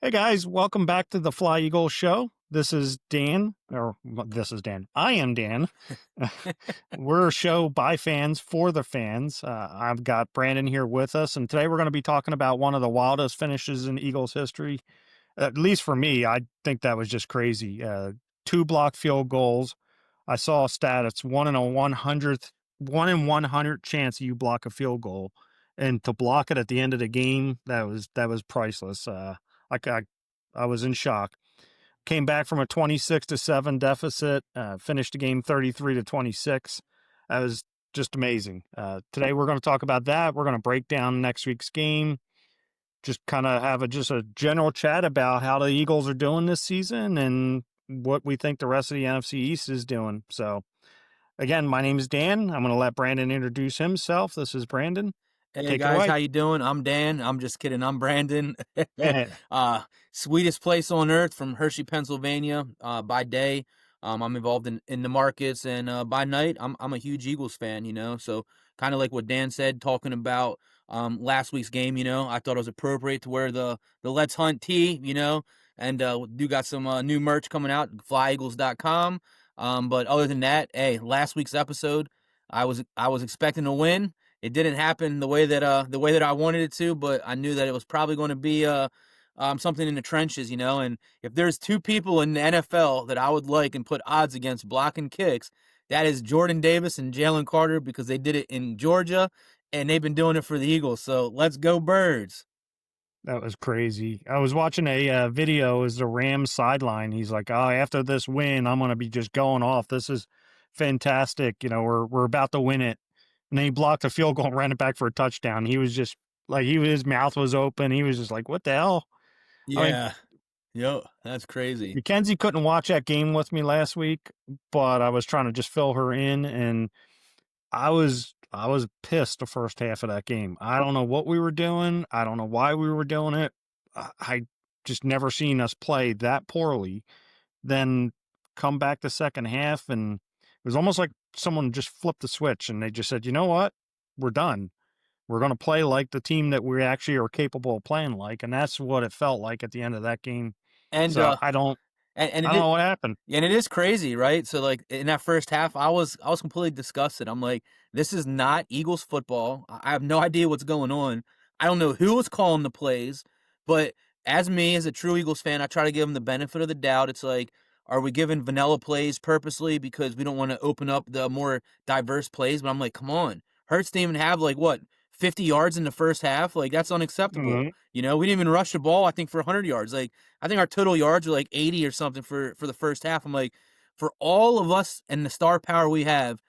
Hey guys, welcome back to the Fly Eagle Show. This is Dan, or this is Dan. I am Dan. We're a show by fans for the fans. I've got Brandon here with us, and today we're going to be talking about one of the wildest finishes in Eagles history. At least for me, I think that was just crazy. Two block field goals. I saw a stat. It's 1 in 100 chance you block a field goal, and to block it at the end of the game, that was priceless. Like I was in shock. Came back from a 26-7 deficit, finished the game 33-26. That was just amazing. Today we're going to talk about that. We're going to break down next week's game. Just kind of have a general chat about how the Eagles are doing this season and what we think the rest of the NFC East is doing. So again, my name is Dan. I'm going to let Brandon introduce himself. This is Brandon. Hey Take it guys, away. how you doing? I'm Dan. I'm just kidding. I'm Brandon. Sweetest place on earth from Hershey, Pennsylvania. By day, I'm involved in the markets, and by night, I'm a huge Eagles fan. So kind of like what Dan said, talking about last week's game. I thought it was appropriate to wear the Let's Hunt tee. And do got some new merch coming out, flyeagles.com. But other than that, hey, last week's episode, I was expecting to win. It didn't happen the way that I wanted it to, but I knew that it was probably going to be something in the trenches, And if there's two people in the NFL that I would like and put odds against blocking kicks, that is Jordan Davis and Jalen Carter, because they did it in Georgia and they've been doing it for the Eagles. So let's go Birds. That was crazy. I was watching a video as the Rams sideline. He's like, "Oh, after this win, I'm going to be just going off. This is fantastic. We're about to win it." And then he blocked a field goal and ran it back for a touchdown. He was just like, his mouth was open. He was just like, "What the hell?" I mean, Yeah. Yo, that's crazy. Mackenzie couldn't watch that game with me last week, but I was trying to just fill her in, and I was pissed the first half of that game. I don't know what we were doing. I don't know why we were doing it. I just never seen us play that poorly. Then come back the second half, and it was almost like someone just flipped the switch and they just said, "You know what? We're done. We're going to play like the team that we actually are capable of playing like." And that's what it felt like at the end of that game. And So uh and I it don't is, know what happened. and it is crazy, right? So like in that first half, I was completely disgusted. I'm like, this is not Eagles football. I have no idea what's going on. I don't know who was calling the plays, but as me, as a true Eagles fan, I try to give them the benefit of the doubt. It's like, are we giving vanilla plays purposely because we don't want to open up the more diverse plays? But I'm like, come on, Hurts didn't even have like what 50 yards in the first half. Like that's unacceptable. Mhm. We didn't even rush the ball. I think for 100 yards. Like I think our total yards are like 80 or something for the first half. I'm like, for all of us and the star power we have,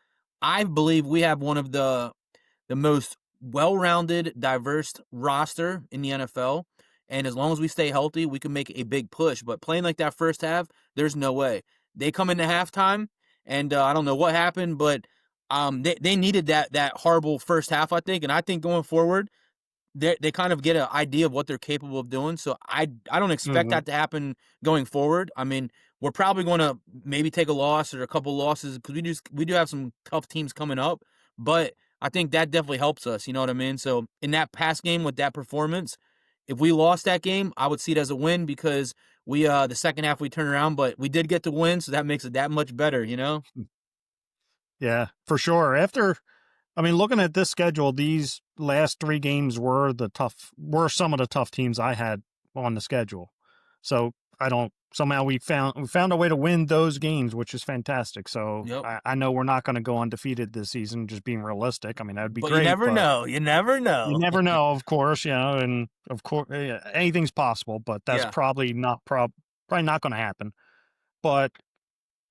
I believe we have one of the most well-rounded, diverse roster in the NFL. And as long as we stay healthy, we can make a big push. But playing like that first half, there's no way. They come into halftime, and I don't know what happened, but they needed that horrible first half, I think. And I think going forward, they kind of get an idea of what they're capable of doing. So I don't expect Mhm. that to happen going forward. I mean, we're probably going to maybe take a loss or a couple losses because we do have some tough teams coming up, but I think that definitely helps us. You know what I mean? So in that past game with that performance, if we lost that game, I would see it as a win because we the second half we turned around, but we did get the win, so that makes it that much better. Yeah, for sure. Looking at this schedule, these last three games were some of the tough teams I had on the schedule. So I don't somehow we found a way to win those games, which is fantastic. So Yep. I know we're not going to go undefeated this season. Just being realistic, that would be But you great, never but know. You never you know. never know, of course. And of course anything's possible, but that's Yeah. probably not going to happen. But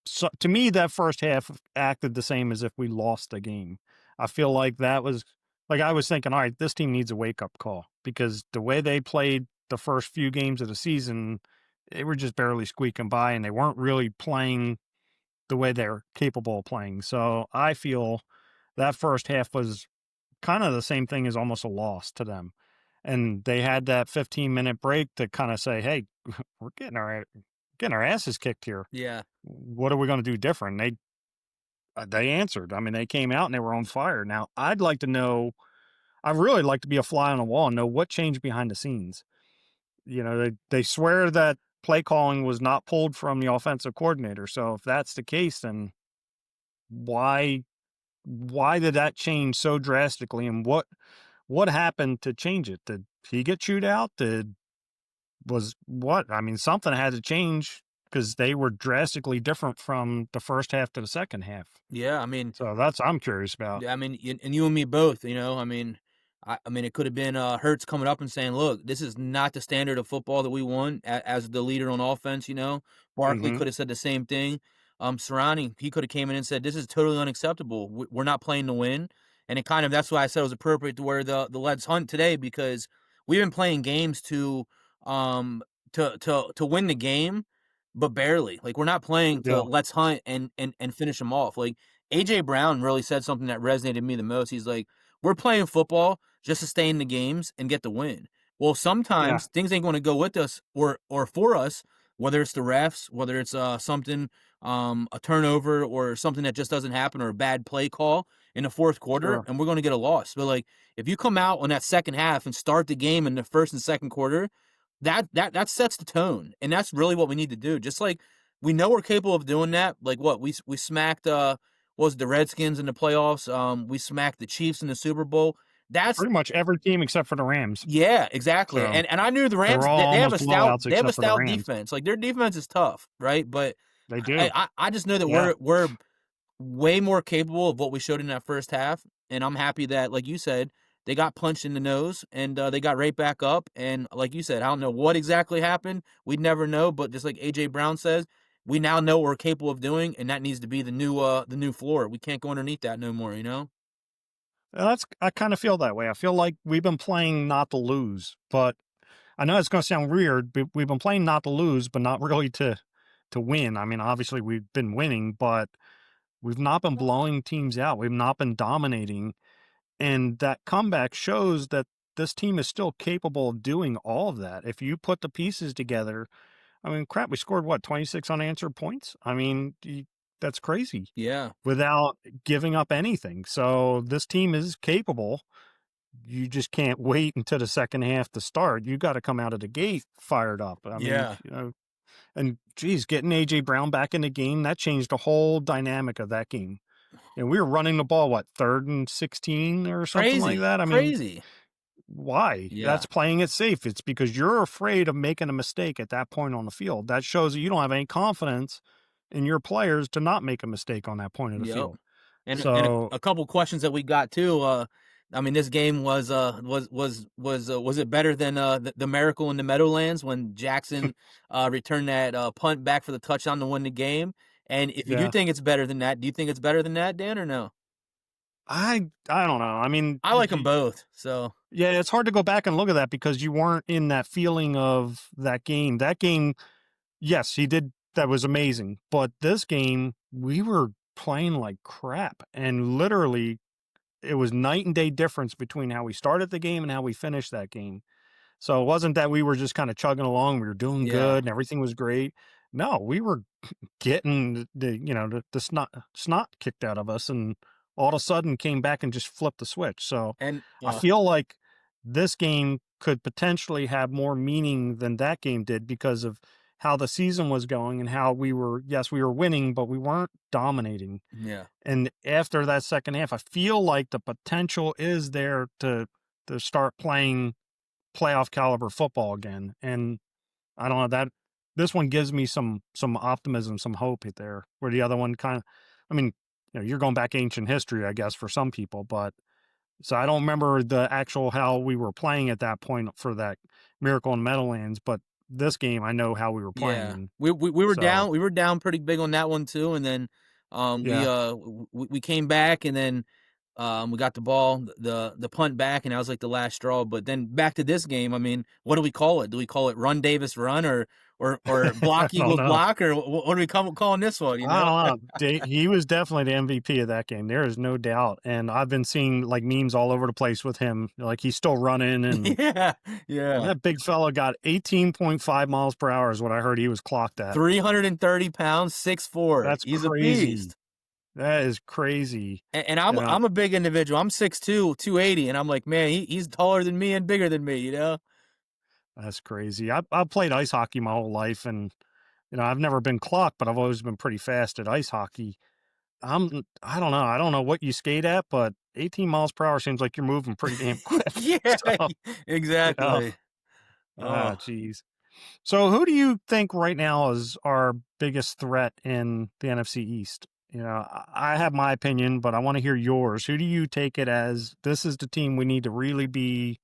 so to me, that first half acted the same as if we lost the game. I feel like that was like I was thinking, all right, this team needs a wake up call because the way they played the first few games of the season, they were just barely squeaking by and they weren't really playing the way they're capable of playing. So I feel that first half was kind of the same thing as almost a loss to them. And they had that 15-minute break to kind of say, hey, we're getting our asses kicked here. Yeah. What are we going to do different? They answered. I mean, they came out and they were on fire. Now, I'd like to know. I'd really like to be a fly on the wall and know what changed behind the scenes. They swear that play calling was not pulled from the offensive coordinator. So if that's the case, then why why did that change so drastically, and what happened to change it? Did he get chewed out? Did was what? I mean, something had to change because they were drastically different from the first half to the second half. Yeah, I mean, So that's I'm curious about. yeah, I mean, and you and me both, you know. I mean, I mean, it could have been Hurts coming up and saying, "Look, this is not the standard of football that we want as the leader on offense." You know, Barkley Mhm. could have said the same thing. Surrounding, he could have came in and said, "This is totally unacceptable. We're not playing to win." And it kind of that's why I said it was appropriate to wear the Let's Hunt today because we've been playing games um to win the game, but barely. Like we're not playing to Yeah, Let's Hunt and finish them off. Like AJ Brown really said something that resonated with me the most. He's like, "We're playing football just to stay in the games and get the win." Well, yeah, sometimes things ain't going to go with us or for us, whether it's the refs, whether it's something a turnover or something that just doesn't happen or a bad play call in the fourth quarter, sure. and we're going to get a loss. But like if you come out on that second half and start the game in the first and second quarter, that sets the tone, and that's really what we need to do. Just like we know we're capable of doing that. Like what we smacked what was it, the Redskins in the playoffs. We smacked the Chiefs in the Super Bowl. That's Pretty much every team except for the Rams. yeah, exactly. So And I knew the they were Rams all they have a almost stout blowouts except for the Rams. defense. Like their defense is tough, right? But They do. I just know that Yeah. we're way more capable of what we showed in that first half, and I'm happy that, like you said, they got punched in the nose and they got right back up. And like you said, I don't know what exactly happened. We'd never know, but just like AJ Brown says, we now know what we're capable of doing, and that needs to be the new floor. We can't go underneath that no more, you know? And I kinda feel that way. I feel like we've been playing not to lose, but I know it's gonna sound weird, but we've been playing not to lose, but not really to win. I mean, obviously, we've been winning, but we've not been blowing teams out. We've not been dominating, and that comeback shows that this team is still capable of doing all of that. If you put the pieces together, I mean, crap, we scored what, 26 unanswered points? I mean, that's crazy Yeah, without giving up anything. So this team is capable. You just can't wait until the second half to start. You got to come out of the gate fired up. I mean, yeah, and geez, getting AJ Brown back in the game, that changed the whole dynamic of that game. And we were running the ball, what, third and 16 or something like crazy, that? I mean, crazy. why? Yeah, That's playing it safe. It's because you're afraid of making a mistake at that point on the field. That shows that you don't have any confidence in your players to not make a mistake on that point of the yep. field. And So, a couple questions that we got too. I mean, this game was it better than the Miracle in the Meadowlands when Jackson returned that punt back for the touchdown to win the game? And if you do yeah, think it's better than that, do you think it's better than that, Dan, or no? I don't know. I mean, I like them both. So yeah, it's hard to go back and look at that because you weren't in that feeling of that game. That game, yes, he did. That was amazing. But this game, we were playing like crap. And literally, it was night and day difference between how we started the game and how we finished that game. So it wasn't that we were just kind of chugging along. We were doing yeah, good and everything was great. No, we were getting the snot kicked out of us, and all of a sudden came back and just flipped the switch. So and I feel like this game could potentially have more meaning than that game did because of how the season was going and how we were, yes, we were winning, but we weren't dominating. yeah, And after that second half, I feel like the potential is there to start playing playoff caliber football again. And I don't know that this one gives me some optimism, some hope there. Where the other one kind of, I mean, you're going back ancient history, I guess, for some people, but so I don't remember the actual how we were playing at that point for that Miracle in Meadowlands, but this game I know how we were playing, yeah. and so We were down pretty big on that one too, and then yeah. we came back, and then we got the ball, the punt back, and that was like the last straw. But then back to this game. I mean, what do we call it? Do we call it Run Davis Run or I Block don't Eagles know. Block, or what do we calling this one? You I know? don't know. He was definitely the MVP of that game. There is no doubt. And I've been seeing like memes all over the place with him. Like he's still running, and Yeah, yeah. that big fella got 18.5 miles per hour is what I heard he was clocked at. 330 pounds, 6'4". That's He's a crazy. beast. That is crazy. And Yeah. I'm a big individual. I'm 6'2", 280, and I'm like, man, he's taller than me and bigger than me. You know? That's crazy. I've played ice hockey my whole life, and I've never been clocked, but I've always been pretty fast at ice hockey. I don't know. I don't know what you skate at, but 18 miles per hour seems like you're moving pretty damn quick. Yeah, So, you know, exactly. Oh. geez. So, who do you think right now is our biggest threat in the NFC East? I have my opinion, but I want to hear yours. Who do you take it as this is the team we need to really be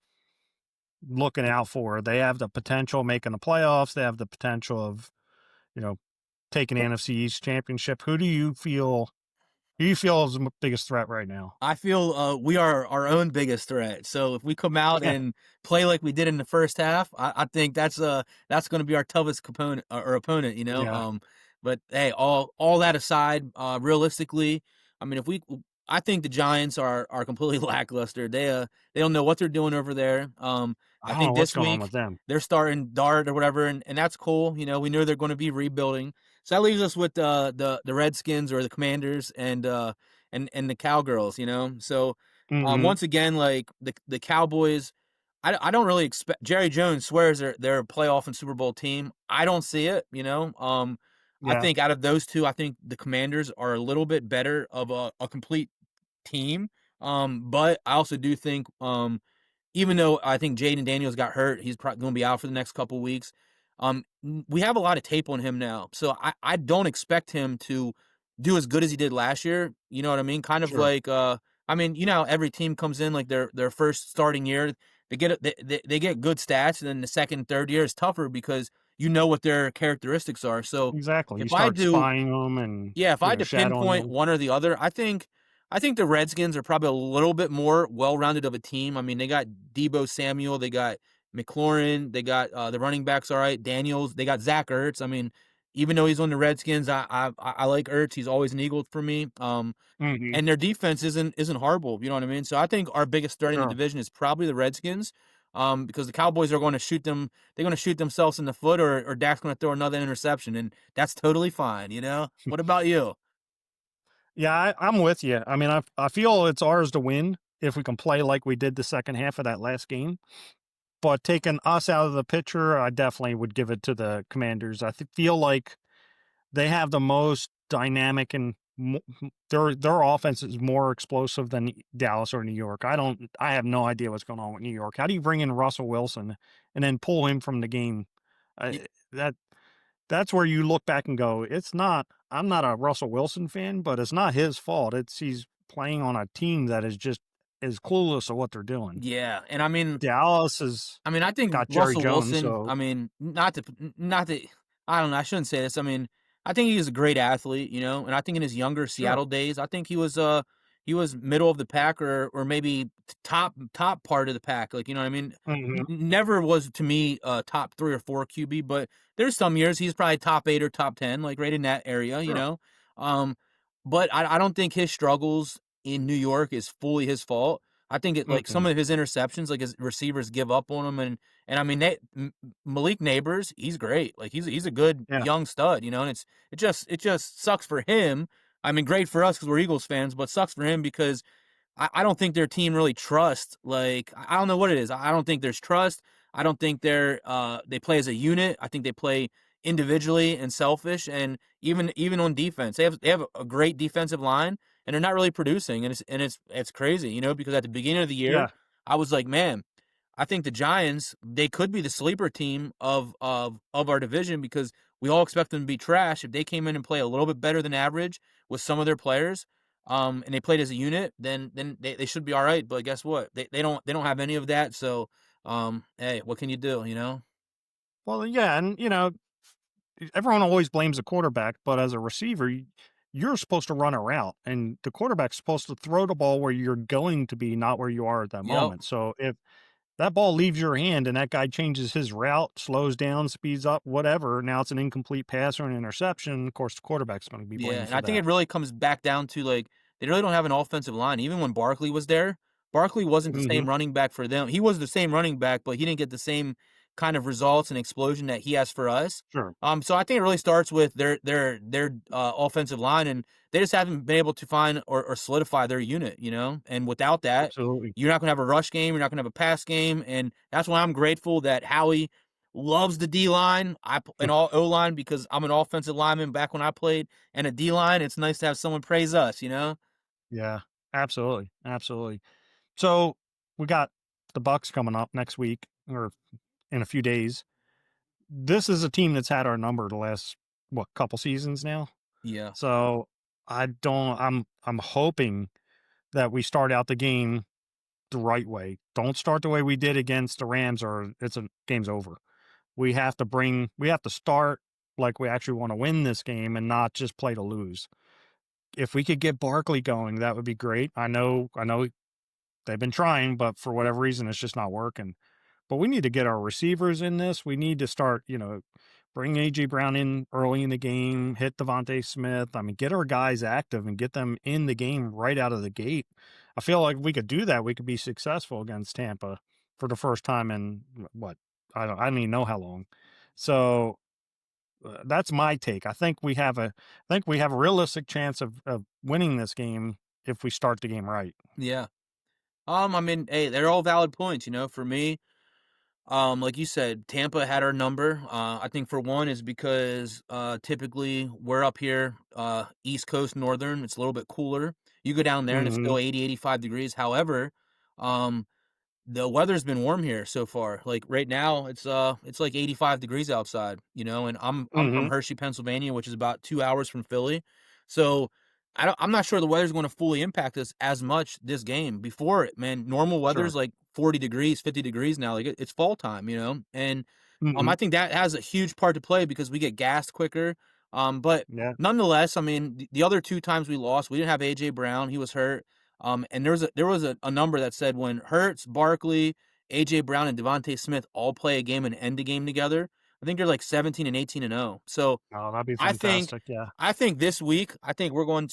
looking out for? They have the potential of making the playoffs. They have the potential of, you know, taking the NFC East championship. Who do you feel is the biggest threat right now? I feel we are our own biggest threat. So if we come out Yeah. and play like we did in the first half, I think that's going to be our toughest component or opponent. You know. Yeah. But hey, all that aside, realistically, I mean, I think the Giants are completely lackluster. They don't know what they're doing over there. I I don't know think what's this going on with week them. they're starting Dart or whatever, and that's cool. You know, we know they're going to be rebuilding. So that leaves us with the Redskins or the Commanders and the Cowgirls, you know? So, Mhm. once again, like, the Cowboys, I don't really expect Jerry Jones swears they're a playoff and Super Bowl team. I don't see it, you know? I Yeah. think out of those 2, I think the Commanders are a little bit better of a complete team, but I also do think, even though I think Jaden Daniels got hurt, he's probably going to be out for the next couple weeks. We have a lot of tape on him now, so I don't expect him to do as good as he did last year. You know what I mean? Kind of Sure. like, I mean, you know, how every team comes in like their first starting year, they get good stats, and then the second, third year is tougher because you know what their characteristics are. So Exactly. You if I start do spying them and, yeah, if I had to shadowing pinpoint them. one or the other, I think the Redskins are probably a little bit more well-rounded of a team. I mean, they got Debo Samuel, they got McLaurin, they got the running backs, all right, Daniels, they got Zach Ertz. I mean, even though he's on the Redskins, I like Ertz. He's always an Eagle for me. Mhm. And their defense isn't horrible. You know what I mean? So I think our biggest threat in the Sure. division is probably the Redskins. Because the Cowboys are going to shoot them, they're going to shoot themselves in the foot, or Dak's going to throw another interception, and that's totally fine. You know. What about you? Yeah, I'm with you. I mean, I feel it's ours to win if we can play like we did the second half of that last game. But taking us out of the picture, I definitely would give it to the Commanders. Feel like they have the most dynamic and their offense is more explosive than Dallas or New York. I have no idea what's going on with New York. How do you bring in Russell Wilson and then pull him from the game? Y- That that's where you look back and go, it's not. I'm not a Russell Wilson fan, but it's not his fault. It's he's playing on a team that is clueless of what they're doing. Yeah, and I mean, Dallas has I think got Jerry Russell Jones, Wilson. so I mean, not to. I don't know. I shouldn't say this. I mean, I think he's a great athlete, you know, and I think in his younger sure. Seattle days, I think he was middle of the pack or maybe top part of the pack. Like you know what I mean. Hmm. Never was to me top 3 or 4 QB, but there's some years he's probably top 8 or top 10, like right in that area, you Sure. know. Um, but I don't think his struggles in New York is fully his fault. I think it like some Mm-mm. of his interceptions, like his receivers give up on him, and I mean Malik Neighbors, he's great. Like he's a good Yeah. young stud, you know. And it just sucks for him. I mean, great for us because we're Eagles fans, but sucks for him because I don't think their team really trusts. Like I don't know what it is. I don't think there's trust. I don't think they play as a unit. I think they play individually and selfish. And even on defense, they have a great defensive line, and they're not really producing. And it's crazy, you know, because at the beginning of the year, Yeah. I was like, man, I think the Giants, they could be the sleeper team of our division because we all expect them to be trash. If they came in and play a little bit better than average with some of their players, and they played as a unit, then they should be all right. But guess what? They don't have any of that. So hey, what can you do? You know? Well, yeah, and everyone always blames the quarterback, but as a receiver, you're supposed to run a route, and the quarterback's supposed to throw the ball where you're going to be, not where you are at that Yep. moment. So if that ball leaves your hand and that guy changes his route, slows down, speeds up, whatever, now it's an incomplete pass or an interception. Of course, the quarterback's going to be Yeah, blamed and for I think that. it really comes back down to like they really don't have an offensive line. Even when Barkley was there, Barkley wasn't the Hmm. same running back for them. He was the same running back, but he didn't get the same kind of results and explosion that he has for us. Sure. So I think it really starts with their offensive line, and they just haven't been able to find or solidify their unit, you know. And without that, Absolutely. you're not going to have a rush game, you're not going to have a pass game, and that's why I'm grateful that Howie loves the D line, and all O line because I'm an offensive lineman back when I played, and a D line. It's nice to have someone praise us, you know. Yeah. Absolutely. Absolutely. So we got the Bucks coming up next week or in a few days. This is a team that's had our number the last what couple seasons now. Yeah, So I'm hoping that we start out the game the right way. Don't start the way we did against the Rams or game's over. We have to start like we actually want to win this game and not just play to lose. If we could get Barkley going, that would be great. I know they've been trying, but for whatever reason it's just not working. But we need to get our receivers in this. We need to start, bring AJ Brown in early in the game, hit Devontae Smith. I mean, get our guys active and get them in the game right out of the gate. I feel like we could do that. We could be successful against Tampa for the first time in what? I don't even know how long. So that's my take. I think we have a realistic chance of winning this game if we start the game right. yeah. I mean, hey, they're all valid points, you know. For me, like you said, Tampa had our number. I think for one is because typically we're up here, East Coast, Northern. It's a little bit cooler. You go down there and it's Mhm. still 80, 85 degrees. However, um, the weather's been warm here so far. Like right now, it's like 85 degrees outside, you know, and I'm from Mhm. Hershey, Pennsylvania, which is about 2 hours from Philly. So I'm not sure the weather's going to fully impact us as much this game. Before it, man, normal weather's Sure. like 40 degrees, 50 degrees now. Like it's fall time, you know, and I Mhm. think that has a huge part to play because we get gassed quicker. But Yeah. nonetheless, I mean, the other two times we lost, we didn't have AJ Brown; he was hurt. And there was a number that said when Hurts, Barkley, AJ Brown, and Devontae Smith all play a game and end the game together, I think they're like 17 and 18 and 0. So Oh, that'd be I think fantastic. Yeah. I think this week, I think we're gonna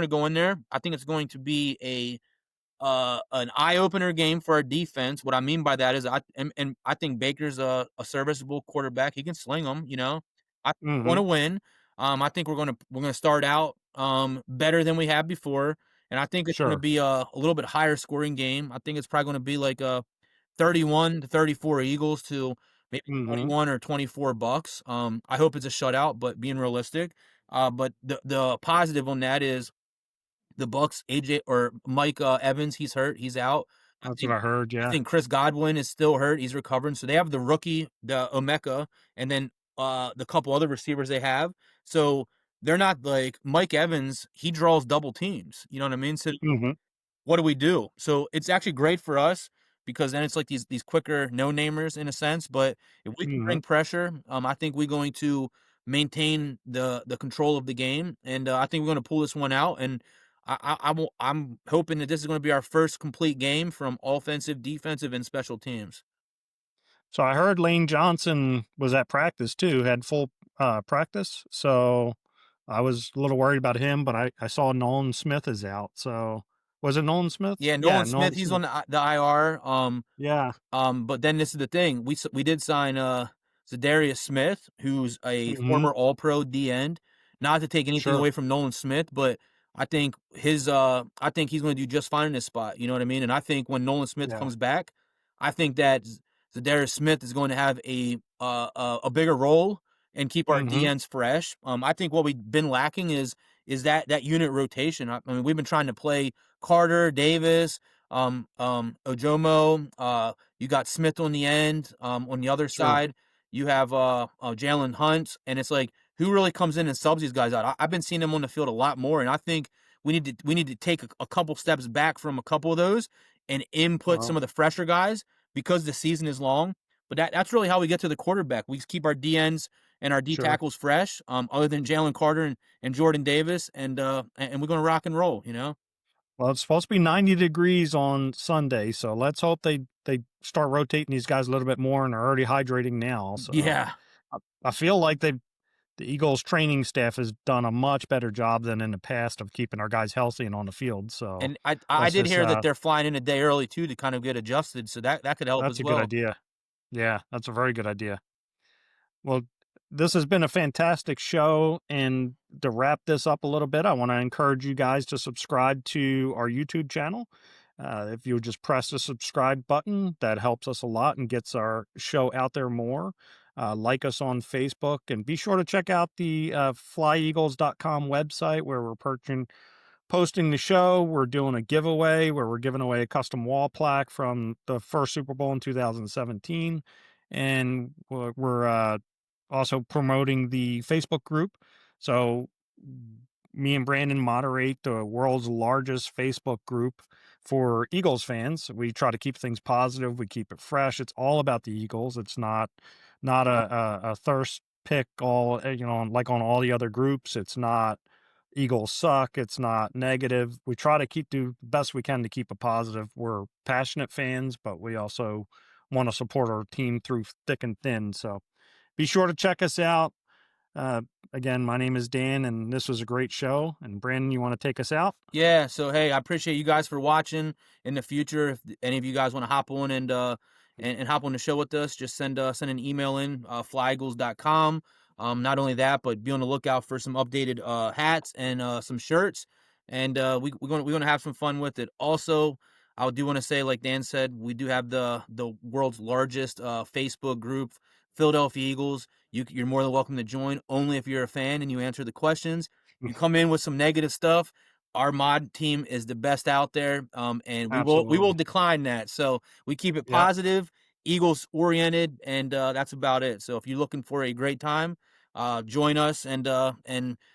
go in there. I think it's going to be a an eye opener game for our defense. What I mean by that is and I think Baker's a serviceable quarterback. He can sling them, you know. I want to Mhm. win. I think we're gonna start out better than we have before, and I think it's gonna Sure. be a little bit higher scoring game. I think it's probably gonna be like a 31 to 34 Eagles to maybe Mhm. 21 or 24 Bucks. I hope it's a shutout, but being realistic. But the positive on that is the Bucks, AJ or Mike Evans, he's hurt, he's out. I That's what think I heard. I Yeah. think Chris Godwin is still hurt, he's recovering. So they have the rookie, the Omeka, and then the couple other receivers they have. So they're not like Mike Evans, he draws double teams. You know what I mean? So Mhm. what do we do? So it's actually great for us because then it's like these quicker no namers in a sense. But if we can Mhm. bring pressure, I think we're going to maintain the control of the game, and I think we're going to pull this one out. And I'm hoping that this is going to be our first complete game from offensive, defensive, and special teams. So I heard Lane Johnson was at practice too, had full practice. So I was a little worried about him, but I saw Nolan Smith is out. So was it Nolan Smith? Yeah, Yeah, Nolan Smith, Nolan he's Smith. on the IR. Yeah. But then this is the thing. We did sign Zadarius Smith, who's a Mhm. former All Pro D end. Not to take anything Sure. away from Nolan Smith, but I think he's going to do just fine in this spot. You know what I mean? And I think when Nolan Smith Yeah. comes back, I think that Zadarius Smith is going to have a bigger role and keep our D Mhm. ends fresh. I think what we've been lacking is that unit rotation. I mean, we've been trying to play Carter, Davis, Ojomo. You got Smith on the end. On the other Sure. side, you have Jalen Hunt, and it's like who really comes in and subs these guys out. I've been seeing them on the field a lot more, and I think we need to take a couple steps back from a couple of those and input some Well, of the fresher guys because the season is long. But that's really how we get to the quarterback. We keep our D ends and our D sure. tackles fresh. Other than Jalen Carter and Jordan Davis, and we're gonna rock and roll. You know. Well, it's supposed to be 90 degrees on Sunday, so let's hope they start rotating these guys a little bit more and are already hydrating now. So Yeah. I feel like the Eagles training staff has done a much better job than in the past of keeping our guys healthy and on the field. So And I let's did just hear that they're flying in a day early too to kind of get adjusted, so that could help that's as a good well. idea. Yeah, that's a very good idea. Well, this has been a fantastic show. And to wrap this up a little bit, I want to encourage you guys to subscribe to our YouTube channel. If you'll just press the subscribe button, that helps us a lot and gets our show out there more. Like us on Facebook and be sure to check out the flyeagles.com website where we're posting the show. We're doing a giveaway where we're giving away a custom wall plaque from the first Super Bowl in 2017. And we're also promoting the Facebook group. So me and Brandon moderate the world's largest Facebook group for Eagles fans. We try to keep things positive. We keep it fresh. It's all about the Eagles. It's not a thirst pick like on all the other groups. It's not Eagles suck. It's not negative. We try to do the best we can to keep it positive. We're passionate fans, but we also want to support our team through thick and thin. So be sure to check us out. Uh, Again, my name is Dan, and this was a great show. And Brandon, you want to take us out? Yeah, so hey, I appreciate you guys for watching. In the future, if any of you guys want to hop on and hop on the show with us, just send an email in flyeagles.com. Not only that, but be on the lookout for some updated hats and some shirts. And we're gonna have some fun with it. Also, I do want to say, like Dan said, we do have the world's largest Facebook group, Philadelphia Eagles. You're more than welcome to join, only if you're a fan and you answer the questions. You come in with some negative stuff, our mod team is the best out there, and we will Absolutely. decline that. So we keep it Yep. positive, Eagles oriented, and that's about it. So if you're looking for a great time, join us, and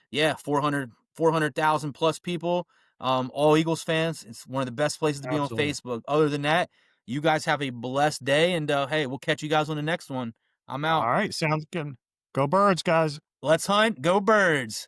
yeah, 400,000 plus people, all Eagles fans. It's one of the best places to be on Absolutely. Facebook. Other than that, you guys have a blessed day, and hey, we'll catch you guys on the next one. I'm All out. right. Sounds good. Go Birds, guys. Let's hunt. Go Birds.